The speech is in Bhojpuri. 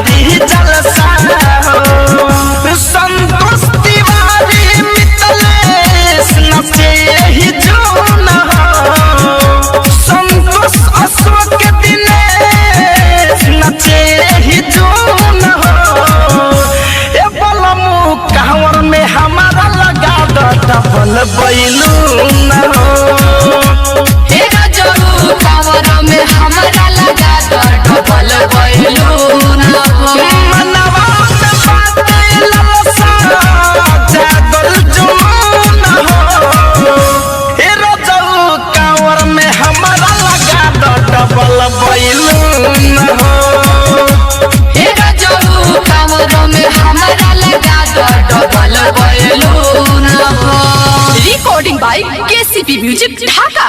भारी जलसा हो। संतोष तिवारी मितलेश नचे ही जून हो। संतोष अशोक दिनेश नचे ही जून हो। ए बलमु कांवर में हमारा लगा दो डबल बैलून हो। हे रजऊ कांवर में हमारा लगा दो डबल बैलून हो। मनवा में बाटे ललसा जागल जुनून हो। हे रजऊ कांवर में हमारा लगा दो डबल बैलून हो। हे रजऊ कांवर में हमारा लगा दो डबल बैलून हो। Recording by KCP music Dhaka.